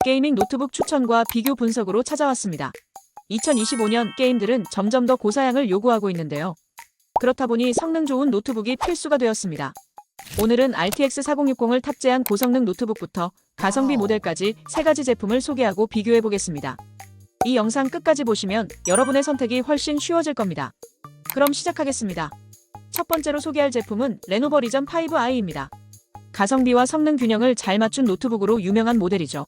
게이밍 노트북 추천과 비교 분석으로 찾아왔습니다. 2025년 게임들은 점점 더 고사양을 요구하고 있는데요. 그렇다 보니 성능 좋은 노트북이 필수가 되었습니다. 오늘은 RTX 4060을 탑재한 고성능 노트북부터 가성비 모델까지 3가지 제품을 소개하고 비교해 보겠습니다. 이 영상 끝까지 보시면 여러분의 선택이 훨씬 쉬워질 겁니다. 그럼 시작하겠습니다. 첫 번째로 소개할 제품은 레노버 리전 5i입니다. 가성비와 성능 균형을 잘 맞춘 노트북으로 유명한 모델이죠.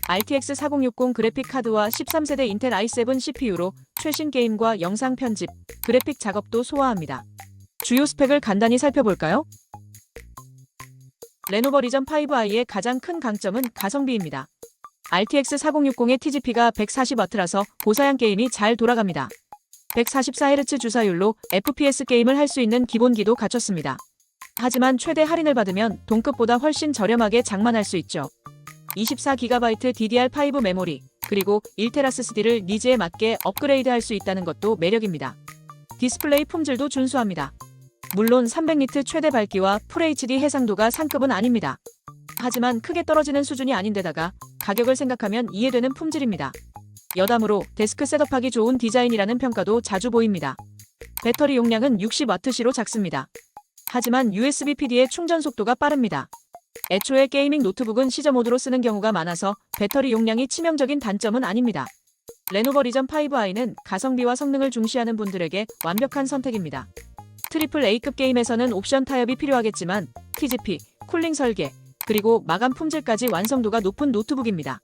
RTX 4060 그래픽 카드와 13세대 인텔 i7 CPU로 최신 게임과 영상 편집, 그래픽 작업도 소화합니다. 주요 스펙을 간단히 살펴볼까요? 레노버 리전 5i의 가장 큰 강점은 가성비입니다. RTX 4060의 TGP가 140W라서 고사양 게임이 잘 돌아갑니다. 144Hz 주사율로 FPS 게임을 할 수 있는 기본기도 갖췄습니다. 하지만 최대 할인을 받으면 동급보다 훨씬 저렴하게 장만할 수 있죠. 24GB DDR5 메모리, 그리고 1TB SSD를 니즈에 맞게 업그레이드할 수 있다는 것도 매력입니다. 디스플레이 품질도 준수합니다. 물론 300니트 최대 밝기와 FHD 해상도가 상급은 아닙니다. 하지만 크게 떨어지는 수준이 아닌데다가 가격을 생각하면 이해되는 품질입니다. 여담으로 데스크 셋업하기 좋은 디자인이라는 평가도 자주 보입니다. 배터리 용량은 60W시로 작습니다. 하지만 USB-PD의 충전 속도가 빠릅니다. 애초에 게이밍 노트북은 시저 모드로 쓰는 경우가 많아서 배터리 용량이 치명적인 단점은 아닙니다. 레노버 리전 5i는 가성비와 성능을 중시하는 분들에게 완벽한 선택입니다. 트리플 A급 게임에서는 옵션 타협이 필요하겠지만 TGP, 쿨링 설계, 그리고 마감 품질까지 완성도가 높은 노트북입니다.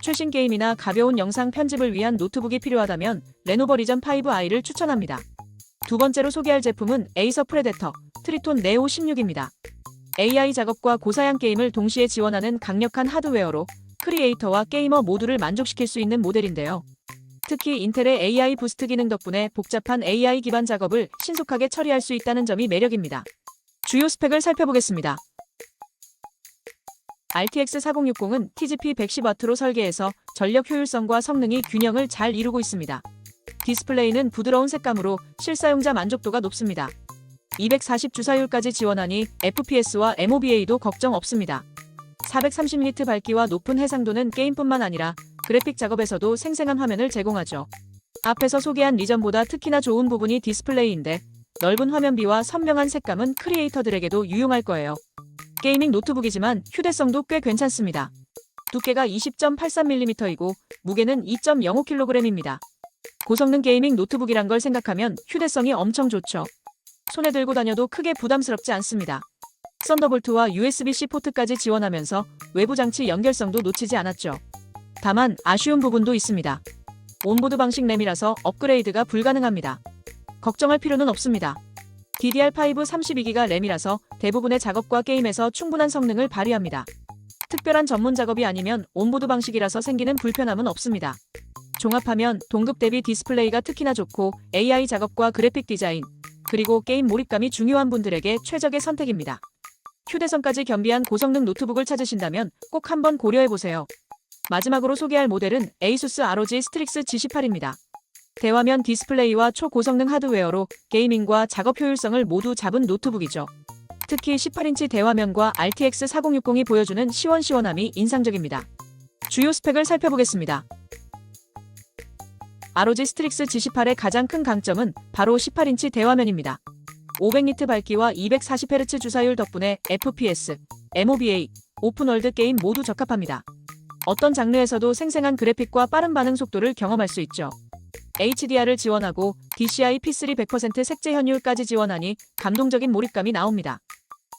최신 게임이나 가벼운 영상 편집을 위한 노트북이 필요하다면 레노버 리전 5i를 추천합니다. 두 번째로 소개할 제품은 에이서 프레데터 트리톤 네오 16입니다. AI 작업과 고사양 게임을 동시에 지원하는 강력한 하드웨어로 크리에이터와 게이머 모두를 만족시킬 수 있는 모델인데요. 특히 인텔의 AI 부스트 기능 덕분에 복잡한 AI 기반 작업을 신속하게 처리할 수 있다는 점이 매력입니다. 주요 스펙을 살펴보겠습니다. RTX 4060은 TGP 110W로 설계해서 전력 효율성과 성능이 균형을 잘 이루고 있습니다. 디스플레이는 부드러운 색감으로 실사용자 만족도가 높습니다. 240 주사율까지 지원하니 FPS와 MOBA도 걱정 없습니다. 430니트 밝기와 높은 해상도는 게임뿐만 아니라 그래픽 작업에서도 생생한 화면을 제공하죠. 앞에서 소개한 리전보다 특히나 좋은 부분이 디스플레이인데 넓은 화면비와 선명한 색감은 크리에이터들에게도 유용할 거예요. 게이밍 노트북이지만 휴대성도 꽤 괜찮습니다. 두께가 20.83mm이고 무게는 2.05kg입니다. 고성능 게이밍 노트북이란 걸 생각하면 휴대성이 엄청 좋죠. 손에 들고 다녀도 크게 부담스럽지 않습니다. 썬더볼트와 USB-C 포트까지 지원하면서 외부 장치 연결성도 놓치지 않았죠. 다만 아쉬운 부분도 있습니다. 온보드 방식 램이라서 업그레이드가 불가능합니다. 걱정할 필요는 없습니다. DDR5 32GB 램이라서 대부분의 작업과 게임에서 충분한 성능을 발휘합니다. 특별한 전문 작업이 아니면 온보드 방식이라서 생기는 불편함은 없습니다. 종합하면 동급 대비 디스플레이가 특히나 좋고 AI 작업과 그래픽 디자인, 그리고 게임 몰입감이 중요한 분들에게 최적의 선택입니다. 휴대성까지 겸비한 고성능 노트북을 찾으신다면 꼭 한번 고려해보세요. 마지막으로 소개할 모델은 ASUS ROG 스트릭스 G18입니다. 대화면 디스플레이와 초고성능 하드웨어로 게이밍과 작업 효율성을 모두 잡은 노트북이죠. 특히 18인치 대화면과 RTX 4060이 보여주는 시원시원함이 인상적입니다. 주요 스펙을 살펴보겠습니다. ROG 스트릭스 G18의 가장 큰 강점은 바로 18인치 대화면입니다. 500니트 밝기와 240Hz 주사율 덕분에 FPS, MOBA, 오픈월드 게임 모두 적합합니다. 어떤 장르에서도 생생한 그래픽과 빠른 반응 속도를 경험할 수 있죠. HDR을 지원하고 DCI P3 100% 색재 현율까지 지원하니 감동적인 몰입감이 나옵니다.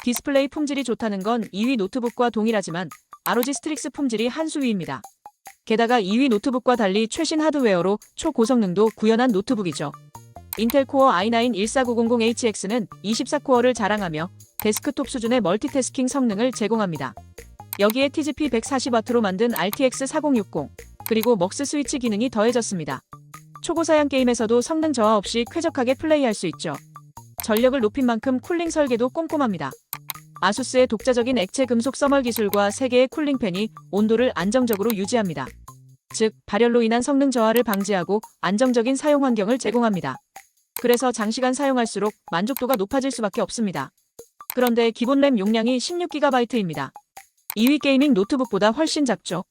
디스플레이 품질이 좋다는 건 2위 노트북과 동일하지만 ROG 스트릭스 품질이 한 수 위입니다. 게다가 2위 노트북과 달리 최신 하드웨어로 초고성능도 구현한 노트북이죠. 인텔 코어 i9-14900HX는 24코어를 자랑하며 데스크톱 수준의 멀티태스킹 성능을 제공합니다. 여기에 TGP 140W로 만든 RTX 4060, 그리고 먹스 스위치 기능이 더해졌습니다. 초고사양 게임에서도 성능 저하 없이 쾌적하게 플레이할 수 있죠. 전력을 높인 만큼 쿨링 설계도 꼼꼼합니다. 아수스의 독자적인 액체 금속 써멀 기술과 3개의 쿨링팬이 온도를 안정적으로 유지합니다. 즉, 발열로 인한 성능 저하를 방지하고 안정적인 사용 환경을 제공합니다. 그래서 장시간 사용할수록 만족도가 높아질 수밖에 없습니다. 그런데 기본 램 용량이 16GB입니다. 2위 게이밍 노트북보다 훨씬 작죠.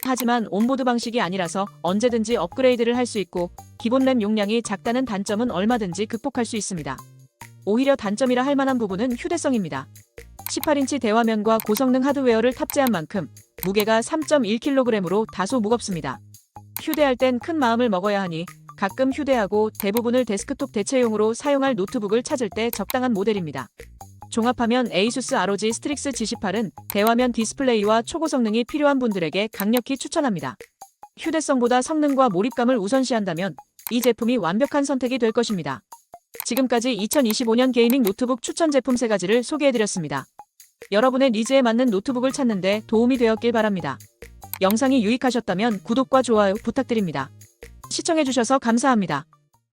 하지만 온보드 방식이 아니라서 언제든지 업그레이드를 할 수 있고 기본 램 용량이 작다는 단점은 얼마든지 극복할 수 있습니다. 오히려 단점이라 할 만한 부분은 휴대성입니다. 18인치 대화면과 고성능 하드웨어를 탑재한 만큼 무게가 3.1kg으로 다소 무겁습니다. 휴대할 땐 큰 마음을 먹어야 하니 가끔 휴대하고 대부분을 데스크톱 대체용으로 사용할 노트북을 찾을 때 적당한 모델입니다. 종합하면 ASUS ROG 스트릭스 G18은 대화면 디스플레이와 초고성능이 필요한 분들에게 강력히 추천합니다. 휴대성보다 성능과 몰입감을 우선시한다면 이 제품이 완벽한 선택이 될 것입니다. 지금까지 2025년 게이밍 노트북 추천 제품 3가지를 소개해드렸습니다. 여러분의 니즈에 맞는 노트북을 찾는 데 도움이 되었길 바랍니다. 영상이 유익하셨다면 구독과 좋아요 부탁드립니다. 시청해주셔서 감사합니다.